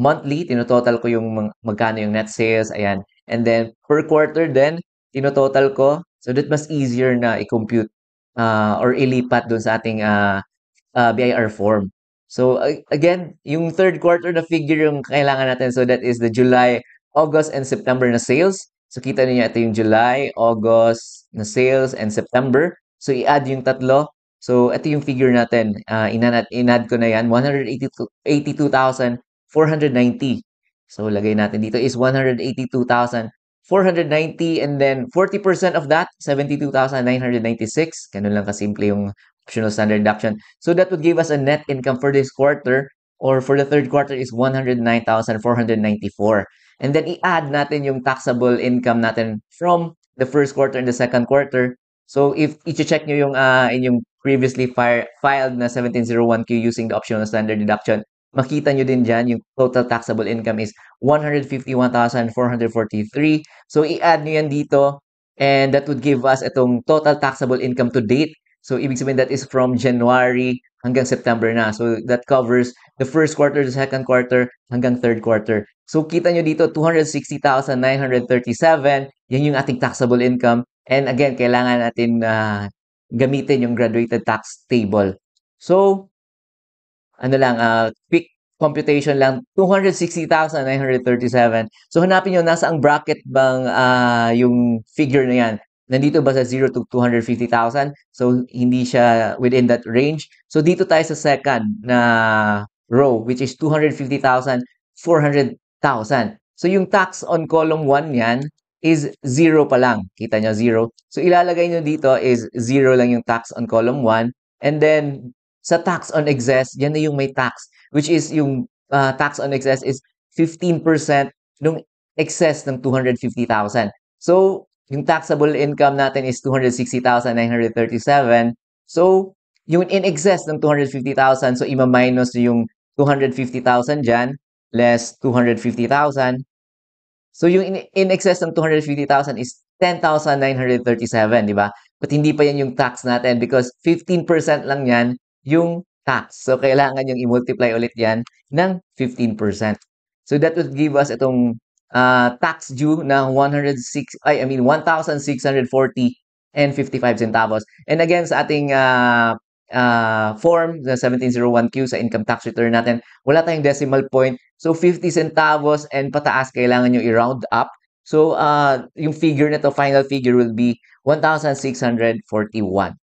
monthly, tinototal ko yung magkano yung net sales, ayan. And then, per quarter din, tinototal ko. So that mas easier na i-compute or ilipat dun sa ating BIR form. So again, yung third quarter na figure yung kailangan natin. So that is the July, August, and September na sales. So kita niyo ito yung July, August na sales, and September. So i-add yung tatlo. So ito yung figure natin. In-add ko na yan, 182,490. So lagay natin dito is 182,490, and then 40% of that, 72,996. Ganun lang kasimple yung optional standard deduction. So that would give us a net income for this quarter or for the third quarter is 109,494. And then i-add natin yung taxable income natin from the first quarter and the second quarter. So if i-check nyo yung inyong previously filed na 1701Q using the optional standard deduction, makita nyo din dyan yung total taxable income is 151,443. So i-add nyo yan dito and that would give us itong total taxable income to date. So, ibig sabihin that is from January hanggang September na. So, that covers the first quarter, the second quarter, hanggang third quarter. So, kita nyo dito, 260,937. Yan yung ating taxable income. And again, kailangan natin gamitin yung graduated tax table. So, ano lang, quick computation lang, 260,937. So, hanapin nyo, nasa ang bracket bang yung figure na yan? Nandito ba sa 0 to 250,000? So, hindi siya within that range. So, dito tayo sa second na row, which is 250,000, 400,000. So, yung tax on column 1 yan is 0 pa lang. Kita nyo, 0. So, ilalagay nyo dito is 0 lang yung tax on column 1. And then, sa tax on excess, yan na yung may tax, which is yung tax on excess is 15% nung excess ng 250,000. So, yung taxable income natin is 260,937. So, yung in excess ng 250,000, so ima-minus yung 250,000 dyan, less 250,000. So, yung in excess ng 250,000 is 10,937, di ba? But hindi pa yan yung tax natin because 15% lang yan yung tax. So, kailangan yung i-multiply ulit yan ng 15%. So, that would give us itong tax due na 1,640 and 55 centavos. And again, sa ating form, the 1701Q sa income tax return natin, wala tayong decimal point. So, 50 centavos and pataas, kailangan nyo i-round up. So, yung figure na to, final figure will be 1,641.